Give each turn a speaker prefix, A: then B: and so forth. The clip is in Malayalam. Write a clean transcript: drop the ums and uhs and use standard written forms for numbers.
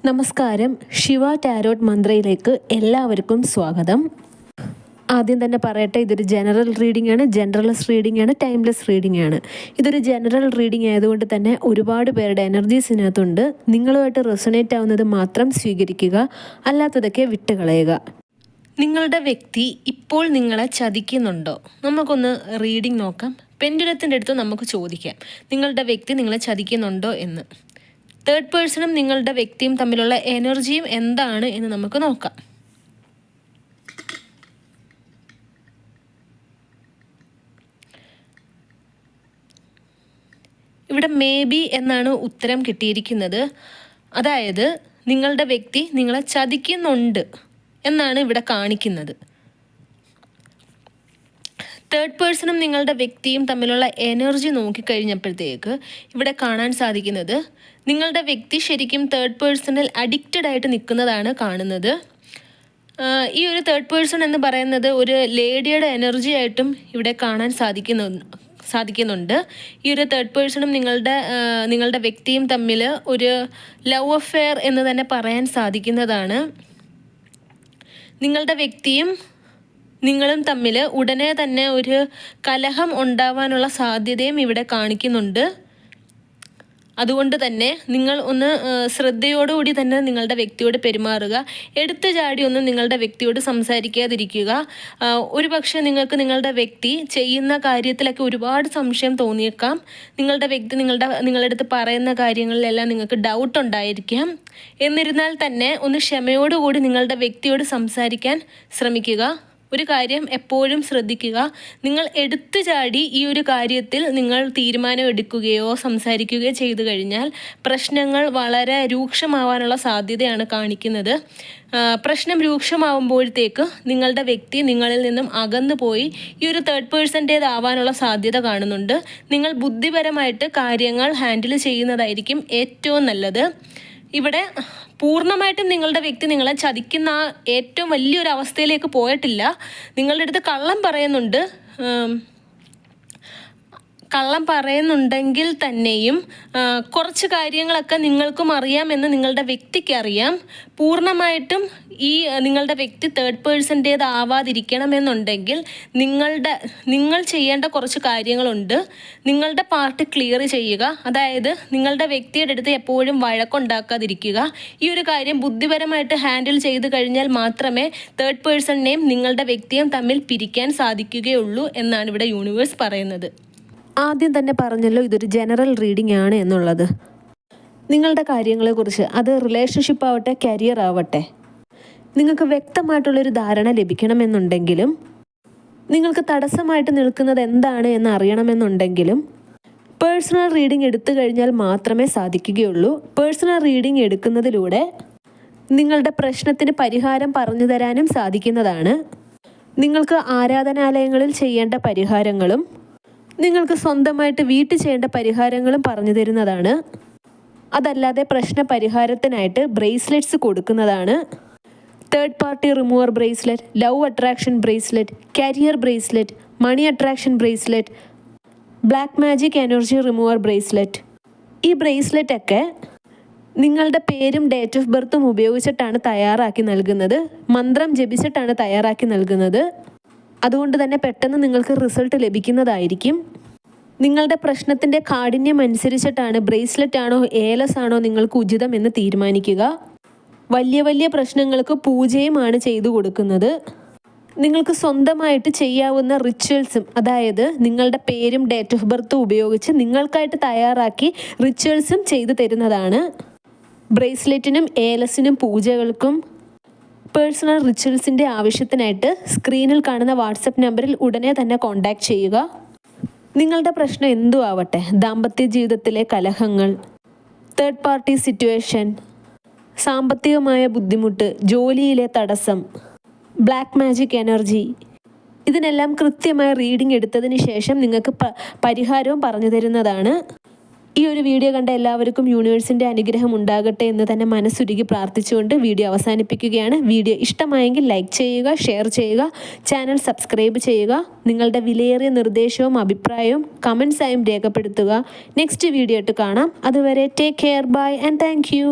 A: നമസ്കാരം. ശിവ ടാരോട്ട് മന്ത്രയിലേക്ക് എല്ലാവർക്കും സ്വാഗതം. ആദ്യം തന്നെ പറയട്ടെ, ഇതൊരു ജനറൽ റീഡിംഗ് ആണ്, ജനറൽസ് റീഡിംഗ് ആണ്, ടൈംലെസ് റീഡിംഗ് ആണ്. ഇതൊരു ജനറൽ റീഡിംഗ് ആയതുകൊണ്ട് തന്നെ ഒരുപാട് പേരുടെ എനർജീസ് ഇതിനകത്തുണ്ട്. നിങ്ങളുമായിട്ട് റെസൊനേറ്റ് ആവുന്നത് മാത്രം സ്വീകരിക്കുക, അല്ലാത്തതൊക്കെ വിട്ടുകളയുക. നിങ്ങളുടെ വ്യക്തി ഇപ്പോൾ നിങ്ങളെ ചതിക്കുന്നുണ്ടോ? നമുക്കൊന്ന് റീഡിംഗ് നോക്കാം. പെൻഡുലത്തിൻ്റെ അടുത്ത് നമുക്ക് ചോദിക്കാം, നിങ്ങളുടെ വ്യക്തി നിങ്ങളെ ചതിക്കുന്നുണ്ടോ എന്ന്. തേർഡ് പേഴ്സണും നിങ്ങളുടെ വ്യക്തിയും തമ്മിലുള്ള എനർജിയും എന്താണ് എന്ന് നമുക്ക് നോക്കാം. ഇവിടെ മേ ബി എന്നാണ് ഉത്തരം കിട്ടിയിരിക്കുന്നത്. അതായത് നിങ്ങളുടെ വ്യക്തി നിങ്ങളെ ചതിക്കുന്നുണ്ട് എന്നാണ് ഇവിടെ കാണിക്കുന്നത്. തേർഡ് പേഴ്സണും നിങ്ങളുടെ വ്യക്തിയും തമ്മിലുള്ള എനർജി നോക്കിക്കഴിഞ്ഞപ്പോഴത്തേക്ക് ഇവിടെ കാണാൻ സാധിക്കുന്നത്, നിങ്ങളുടെ വ്യക്തി ശരിക്കും തേർഡ് പേഴ്സണിൽ അഡിക്റ്റഡ് ആയിട്ട് നിൽക്കുന്നതാണ് കാണുന്നത്. ഈ ഒരു തേർഡ് പേഴ്സൺ എന്ന് പറയുന്നത് ഒരു ലേഡിയുടെ എനർജി ആയിട്ടും ഇവിടെ കാണാൻ സാധിക്കുന്നുണ്ട്. ഈ ഒരു തേർഡ് പേഴ്സണും നിങ്ങളുടെ വ്യക്തിയും തമ്മിൽ ഒരു ലവ് അഫെയർ എന്ന് തന്നെ പറയാൻ സാധിക്കുന്നതാണ്. നിങ്ങളുടെ വ്യക്തിയും നിങ്ങളും തമ്മിൽ ഉടനെ തന്നെ ഒരു കലഹം ഉണ്ടാവാനുള്ള സാധ്യതയും ഇവിടെ കാണിക്കുന്നുണ്ട്. അതുകൊണ്ട് തന്നെ നിങ്ങൾ ഒന്ന് ശ്രദ്ധയോടുകൂടി തന്നെ നിങ്ങളുടെ വ്യക്തിയോട് പെരുമാറുക. എടുത്തു ചാടി ഒന്നും നിങ്ങളുടെ വ്യക്തിയോട് സംസാരിക്കാതിരിക്കുക. ഒരു പക്ഷേ നിങ്ങൾക്ക് നിങ്ങളുടെ വ്യക്തി ചെയ്യുന്ന കാര്യത്തിലൊക്കെ ഒരുപാട് സംശയം തോന്നിയേക്കാം. നിങ്ങളുടെ വ്യക്തി നിങ്ങളുടെ അടുത്ത് പറയുന്ന കാര്യങ്ങളിലെല്ലാം നിങ്ങൾക്ക് ഡൗട്ട് ഉണ്ടായിരിക്കാം. എന്നിരുന്നാൽ തന്നെ ഒന്ന് ക്ഷമയോടുകൂടി നിങ്ങളുടെ വ്യക്തിയോട് സംസാരിക്കാൻ ശ്രമിക്കുക. ഒരു കാര്യം എപ്പോഴും ശ്രദ്ധിക്കുക, നിങ്ങൾ എടുത്തു ചാടി ഈ ഒരു കാര്യത്തിൽ നിങ്ങൾ തീരുമാനം എടുക്കുകയോ സംസാരിക്കുകയോ ചെയ്തു കഴിഞ്ഞാൽ പ്രശ്നങ്ങൾ വളരെ രൂക്ഷമാവാനുള്ള സാധ്യതയാണ് കാണിക്കുന്നത്. പ്രശ്നം രൂക്ഷമാവുമ്പോഴത്തേക്ക് നിങ്ങളുടെ വ്യക്തി നിങ്ങളിൽ നിന്നും അകന്നു പോയി ഈ ഒരു തേർഡ് പേഴ്സൻ്റേതാവാനുള്ള സാധ്യത കാണുന്നുണ്ട്. നിങ്ങൾ ബുദ്ധിപരമായിട്ട് കാര്യങ്ങൾ ഹാൻഡിൽ ചെയ്യുന്നതായിരിക്കും ഏറ്റവും നല്ലത്. ഇവിടെ പൂർണ്ണമായിട്ടും നിങ്ങളുടെ വ്യക്തി നിങ്ങളെ ചതിക്കുന്ന ഏറ്റവും വലിയൊരു അവസ്ഥയിലേക്ക് പോയിട്ടില്ല. നിങ്ങളുടെ അടുത്ത് കള്ളം പറയുന്നുണ്ടെങ്കിൽ തന്നെയും കുറച്ച് കാര്യങ്ങളൊക്കെ നിങ്ങൾക്കും അറിയാമെന്ന് നിങ്ങളുടെ വ്യക്തിക്ക് അറിയാം. പൂർണ്ണമായിട്ടും ഈ നിങ്ങളുടെ വ്യക്തി തേർഡ് പേഴ്സൻ്റേതാവാതിരിക്കണമെന്നുണ്ടെങ്കിൽ നിങ്ങൾ ചെയ്യേണ്ട കുറച്ച് കാര്യങ്ങളുണ്ട്. നിങ്ങളുടെ പാർട്ട് ക്ലിയർ ചെയ്യുക. അതായത് നിങ്ങളുടെ വ്യക്തിയുടെ അടുത്ത് എപ്പോഴും വഴക്കുണ്ടാക്കാതിരിക്കുക. ഈ ഒരു കാര്യം ബുദ്ധിപരമായിട്ട് ഹാൻഡിൽ ചെയ്ത് കഴിഞ്ഞാൽ മാത്രമേ തേർഡ് പേഴ്സണിനെയും നിങ്ങളുടെ വ്യക്തിയും തമ്മിൽ പിരിക്കാൻ സാധിക്കുകയുള്ളൂ എന്നാണ് ഇവിടെ യൂണിവേഴ്സ് പറയുന്നത്. ആദ്യം തന്നെ പറഞ്ഞല്ലോ, ഇതൊരു ജനറൽ റീഡിംഗ് ആണ് എന്നുള്ളത്. നിങ്ങളുടെ കാര്യങ്ങളെക്കുറിച്ച്, അത് റിലേഷൻഷിപ്പ് ആവട്ടെ കരിയർ ആവട്ടെ, നിങ്ങൾക്ക് വ്യക്തമായിട്ടുള്ളൊരു ധാരണ ലഭിക്കണമെന്നുണ്ടെങ്കിലും നിങ്ങൾക്ക് തടസ്സമായിട്ട് നിൽക്കുന്നത് എന്താണ് എന്ന് അറിയണമെന്നുണ്ടെങ്കിലും പേഴ്സണൽ റീഡിംഗ് എടുത്തു കഴിഞ്ഞാൽ മാത്രമേ സാധിക്കുകയുള്ളൂ. പേഴ്സണൽ റീഡിംഗ് എടുക്കുന്നതിലൂടെ നിങ്ങളുടെ പ്രശ്നത്തിന് പരിഹാരം പറഞ്ഞു തരാനും സാധിക്കുന്നതാണ്. നിങ്ങൾക്ക് ആരാധനാലയങ്ങളിൽ ചെയ്യേണ്ട പരിഹാരങ്ങളും നിങ്ങൾക്ക് സ്വന്തമായിട്ട് വീട്ടിൽ ചെയ്യേണ്ട പരിഹാരങ്ങളും പറഞ്ഞു തരുന്നതാണ്. അതല്ലാതെ പ്രശ്ന പരിഹാരത്തിനായിട്ട് ബ്രേസ്ലെറ്റ്സ് കൊടുക്കുന്നതാണ്. Third party remover bracelet, love attraction bracelet, career bracelet, money attraction bracelet, black magic energy remover bracelet. ഈ ബ്രേസ്ലെറ്റൊക്കെ നിങ്ങളുടെ പേരും ഡേറ്റ് ഓഫ് ബർത്തും ഉപയോഗിച്ചിട്ടാണ് തയ്യാറാക്കി നൽകുന്നത്. മന്ത്രം ജപിച്ചിട്ടാണ് തയ്യാറാക്കി നൽകുന്നത്. അതുകൊണ്ട് തന്നെ പെട്ടെന്ന് നിങ്ങൾക്ക് റിസൾട്ട് ലഭിക്കുന്നതായിരിക്കും. നിങ്ങളുടെ പ്രശ്നത്തിൻ്റെ കാഠിന്യം അനുസരിച്ചിട്ടാണ് ബ്രേസ്ലെറ്റ് ആണോ ഏലസ് ആണോ നിങ്ങൾക്ക് ഉചിതം എന്ന് തീരുമാനിക്കുക. വലിയ വലിയ പ്രശ്നങ്ങൾക്ക് പൂജയുമാണ് ചെയ്തു കൊടുക്കുന്നത്. നിങ്ങൾക്ക് സ്വന്തമായിട്ട് ചെയ്യാവുന്ന റിച്വൽസും, അതായത് നിങ്ങളുടെ പേരും ഡേറ്റ് ഓഫ് ബർത്തും ഉപയോഗിച്ച് നിങ്ങൾക്കായിട്ട് തയ്യാറാക്കി റിച്വൽസും ചെയ്തു തരുന്നതാണ്. ബ്രേസ്ലെറ്റിനും ഏലസിനും പൂജകൾക്കും പേഴ്സണൽ റിച്വൽസിൻ്റെ ആവശ്യത്തിനായിട്ട് സ്ക്രീനിൽ കാണുന്ന വാട്സപ്പ് നമ്പറിൽ ഉടനെ തന്നെ കോൺടാക്റ്റ് ചെയ്യുക. നിങ്ങളുടെ പ്രശ്നം എന്തു ആവട്ടെ, ദാമ്പത്യ ജീവിതത്തിലെ കലഹങ്ങൾ, തേർഡ് പാർട്ടി സിറ്റുവേഷൻ, സാമ്പത്തികമായ ബുദ്ധിമുട്ട്, ജോലിയിലെ തടസ്സം, ബ്ലാക്ക് മാജിക് എനർജി, ഇതിനെല്ലാം കൃത്യമായ റീഡിംഗ് എടുത്തതിന് ശേഷം നിങ്ങൾക്ക് പരിഹാരവും പറഞ്ഞു തരുന്നതാണ്. ഈ ഒരു വീഡിയോ കണ്ട എല്ലാവർക്കും യൂണിവേഴ്സിൻ്റെ അനുഗ്രഹം ഉണ്ടാകട്ടെ എന്ന് തന്നെ മനസ്സുരുകി പ്രാർത്ഥിച്ചുകൊണ്ട് വീഡിയോ അവസാനിപ്പിക്കുകയാണ്. വീഡിയോ ഇഷ്ടമായെങ്കിൽ ലൈക്ക് ചെയ്യുക, ഷെയർ ചെയ്യുക, ചാനൽ സബ്സ്ക്രൈബ് ചെയ്യുക. നിങ്ങളുടെ വിലയേറിയ നിർദ്ദേശവും അഭിപ്രായവും കമൻസായും രേഖപ്പെടുത്തുക. നെക്സ്റ്റ് വീഡിയോ ആയിട്ട് കാണാം. അതുവരെ take care, bye and thank U.